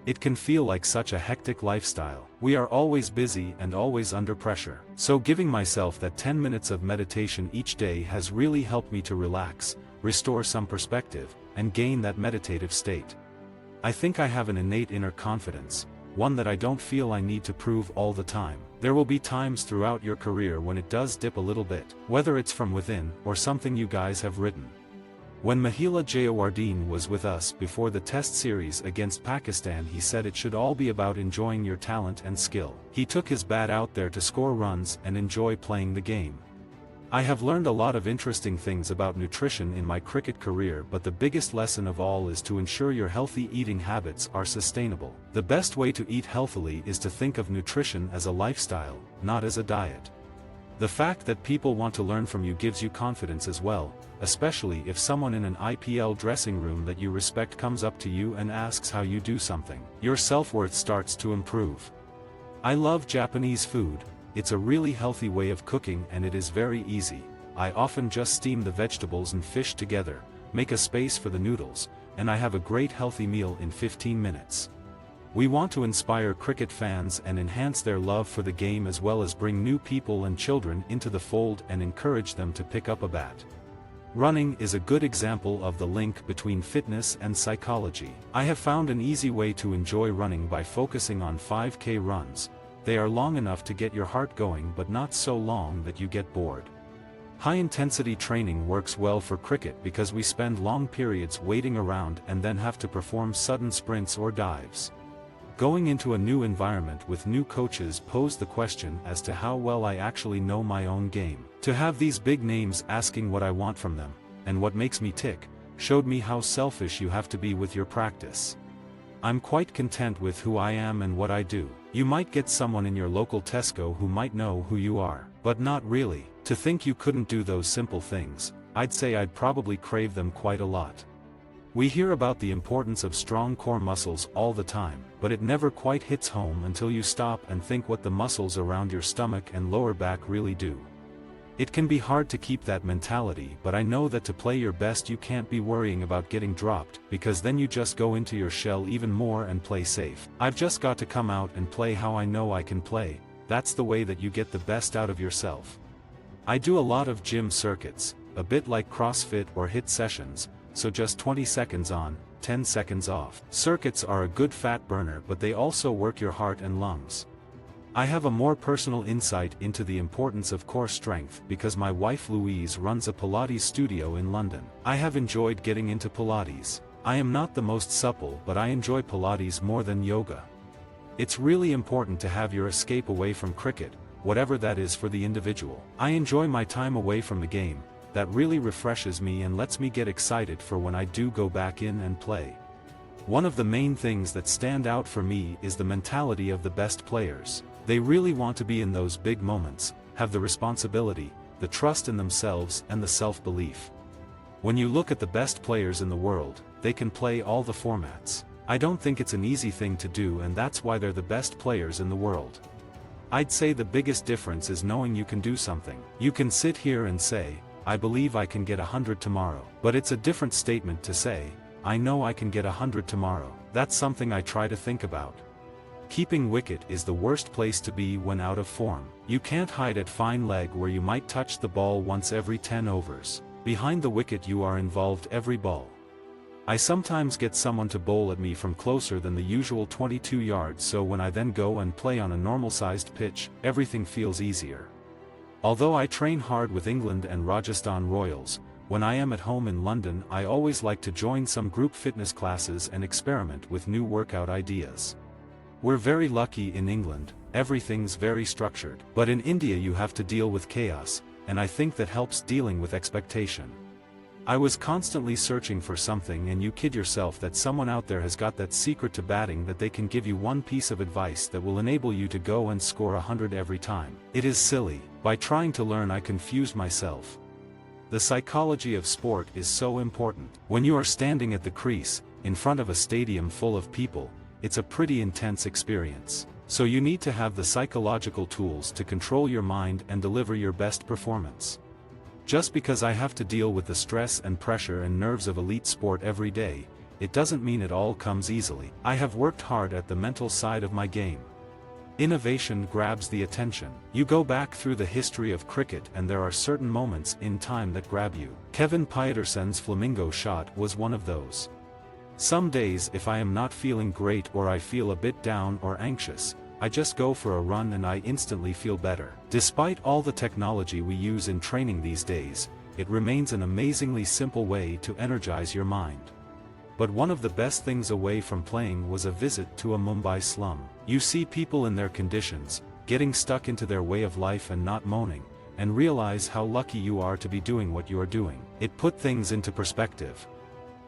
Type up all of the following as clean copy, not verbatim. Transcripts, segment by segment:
It can feel like such a hectic lifestyle. We are always busy and always under pressure. So giving myself that 10 minutes of meditation each day has really helped me to relax, restore some perspective, and gain that meditative state. I think I have an innate inner confidence, one that I don't feel I need to prove all the time. There will be times throughout your career when it does dip a little bit, whether it's from within or something you guys have written. When Mahela Jayawardene was with us before the test series against Pakistan, he said it should all be about enjoying your talent and skill. He took his bat out there to score runs and enjoy playing the game. I have learned a lot of interesting things about nutrition in my cricket career, but the biggest lesson of all is to ensure your healthy eating habits are sustainable. The best way to eat healthily is to think of nutrition as a lifestyle, not as a diet. The fact that people want to learn from you gives you confidence as well, especially if someone in an IPL dressing room that you respect comes up to you and asks how you do something. Your self-worth starts to improve. I love Japanese food. It's a really healthy way of cooking and it is very easy. I often just steam the vegetables and fish together, make a space for the noodles, and I have a great healthy meal in 15 minutes. We want to inspire cricket fans and enhance their love for the game, as well as bring new people and children into the fold and encourage them to pick up a bat. Running is a good example of the link between fitness and psychology. I have found an easy way to enjoy running by focusing on 5K runs. They are long enough to get your heart going but not so long that you get bored. High-intensity training works well for cricket because we spend long periods waiting around and then have to perform sudden sprints or dives. Going into a new environment with new coaches posed the question as to how well I actually know my own game. To have these big names asking what I want from them, and what makes me tick, showed me how selfish you have to be with your practice. I'm quite content with who I am and what I do. You might get someone in your local Tesco who might know who you are, but not really. To think you couldn't do those simple things, I'd say I'd probably crave them quite a lot. We hear about the importance of strong core muscles all the time, but it never quite hits home until you stop and think what the muscles around your stomach and lower back really do. It can be hard to keep that mentality, but I know that to play your best you can't be worrying about getting dropped, because then you just go into your shell even more and play safe. I've just got to come out and play how I know I can play. That's the way that you get the best out of yourself. I do a lot of gym circuits, a bit like CrossFit or HIIT sessions, so just 20 seconds on, 10 seconds off. Circuits are a good fat burner, but they also work your heart and lungs. I have a more personal insight into the importance of core strength because my wife Louise runs a Pilates studio in London. I have enjoyed getting into Pilates. I am not the most supple, but I enjoy Pilates more than yoga. It's really important to have your escape away from cricket, whatever that is for the individual. I enjoy my time away from the game. That really refreshes me and lets me get excited for when I do go back in and play. One of the main things that stand out for me is the mentality of the best players. They really want to be in those big moments, have the responsibility, the trust in themselves and the self-belief. When you look at the best players in the world, they can play all the formats. I don't think it's an easy thing to do, and that's why they're the best players in the world. I'd say the biggest difference is knowing you can do something. You can sit here and say, I believe I can get 100 tomorrow. But it's a different statement to say, I know I can get 100 tomorrow. That's something I try to think about. Keeping wicket is the worst place to be when out of form. You can't hide at fine leg where you might touch the ball once every 10 overs. Behind the wicket you are involved every ball. I sometimes get someone to bowl at me from closer than the usual 22 yards, so when I then go and play on a normal-sized pitch, everything feels easier. Although I train hard with England and Rajasthan Royals, when I am at home in London I always like to join some group fitness classes and experiment with new workout ideas. We're very lucky in England, everything's very structured. But in India you have to deal with chaos, and I think that helps dealing with expectation. I was constantly searching for something, and you kid yourself that someone out there has got that secret to batting that they can give you one piece of advice that will enable you to go and score 100 every time. It is silly. By trying to learn I confused myself. The psychology of sport is so important. When you are standing at the crease, in front of a stadium full of people, it's a pretty intense experience. So you need to have the psychological tools to control your mind and deliver your best performance. Just because I have to deal with the stress and pressure and nerves of elite sport every day, it doesn't mean it all comes easily. I have worked hard at the mental side of my game. Innovation grabs the attention. You go back through the history of cricket and there are certain moments in time that grab you. Kevin Pietersen's flamingo shot was one of those. Some days if I am not feeling great or I feel a bit down or anxious, I just go for a run and I instantly feel better. Despite all the technology we use in training these days, it remains an amazingly simple way to energize your mind. But one of the best things away from playing was a visit to a Mumbai slum. You see people in their conditions, getting stuck into their way of life and not moaning, and realize how lucky you are to be doing what you are doing. It put things into perspective.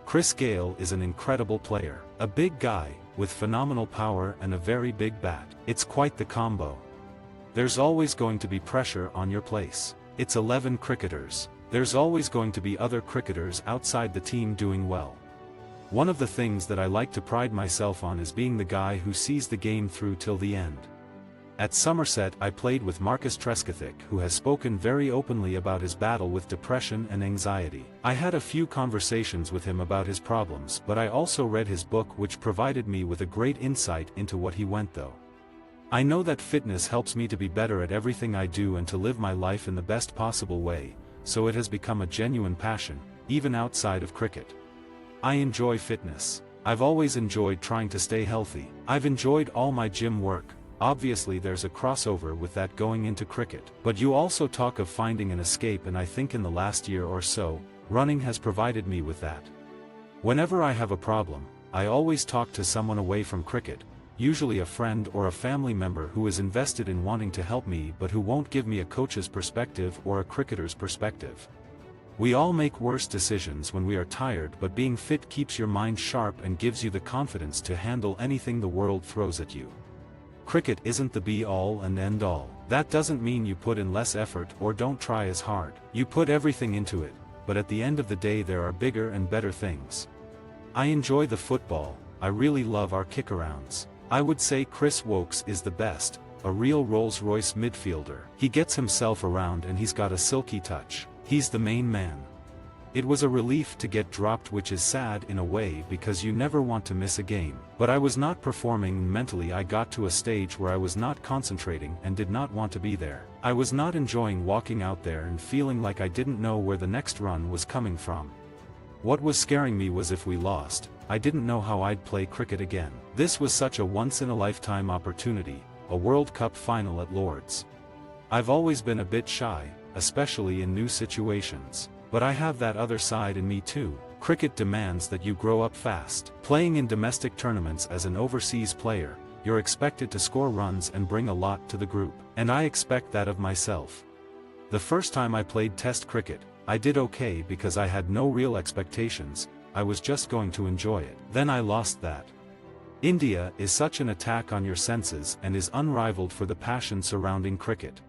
Chris Gayle is an incredible player. A big guy, with phenomenal power and a very big bat. It's quite the combo. There's always going to be pressure on your place. It's 11 cricketers. There's always going to be other cricketers outside the team doing well. One of the things that I like to pride myself on is being the guy who sees the game through till the end. At Somerset I played with Marcus Trescothick, who has spoken very openly about his battle with depression and anxiety. I had a few conversations with him about his problems, but I also read his book, which provided me with a great insight into what he went through. I know that fitness helps me to be better at everything I do and to live my life in the best possible way, so it has become a genuine passion, even outside of cricket. I enjoy fitness. I've always enjoyed trying to stay healthy. I've enjoyed all my gym work. Obviously there's a crossover with that going into cricket. But you also talk of finding an escape, and I think in the last year or so, running has provided me with that. Whenever I have a problem, I always talk to someone away from cricket, usually a friend or a family member who is invested in wanting to help me but who won't give me a coach's perspective or a cricketer's perspective. We all make worse decisions when we are tired, but being fit keeps your mind sharp and gives you the confidence to handle anything the world throws at you. Cricket isn't the be-all and end-all. That doesn't mean you put in less effort or don't try as hard. You put everything into it, but at the end of the day there are bigger and better things. I enjoy the football. I really love our kick-arounds. I would say Chris Wokes is the best, a real Rolls-Royce midfielder. He gets himself around and he's got a silky touch. He's the main man. It was a relief to get dropped, which is sad in a way because you never want to miss a game. But I was not performing mentally. I got to a stage where I was not concentrating and did not want to be there. I was not enjoying walking out there and feeling like I didn't know where the next run was coming from. What was scaring me was if we lost, I didn't know how I'd play cricket again. This was such a once-in-a-lifetime opportunity, a World Cup final at Lord's. I've always been a bit shy, especially in new situations. But I have that other side in me too. Cricket demands that you grow up fast. Playing in domestic tournaments as an overseas player, you're expected to score runs and bring a lot to the group. And I expect that of myself. The first time I played Test cricket, I did okay because I had no real expectations. I was just going to enjoy it. Then I lost that. India is such an attack on your senses and is unrivaled for the passion surrounding cricket.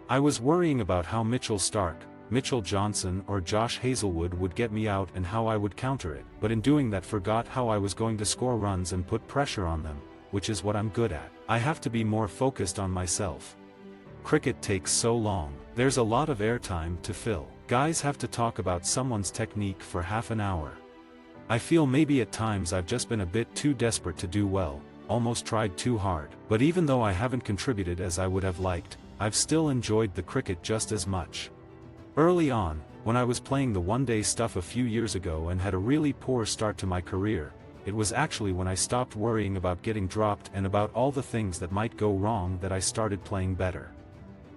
I was worrying about how Mitchell Starc, Mitchell Johnson or Josh Hazlewood would get me out and how I would counter it, but in doing that forgot how I was going to score runs and put pressure on them, which is what I'm good at. I have to be more focused on myself. Cricket takes so long. There's a lot of airtime to fill. Guys have to talk about someone's technique for half an hour. I feel maybe at times I've just been a bit too desperate to do well, almost tried too hard. But even though I haven't contributed as I would have liked, I've still enjoyed the cricket just as much. Early on, when I was playing the one-day stuff a few years ago and had a really poor start to my career, it was actually when I stopped worrying about getting dropped and about all the things that might go wrong that I started playing better.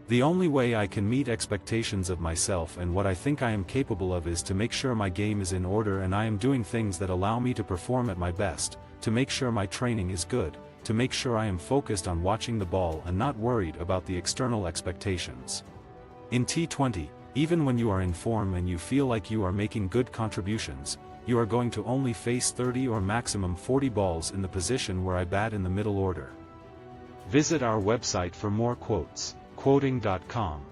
The only way I can meet expectations of myself and what I think I am capable of is to make sure my game is in order and I am doing things that allow me to perform at my best, to make sure my training is good, to make sure I am focused on watching the ball and not worried about the external expectations. In T20, even when you are in form and you feel like you are making good contributions, you are going to only face 30 or maximum 40 balls in the position where I bat in the middle order. Visit our website for more quotes, quoting.com.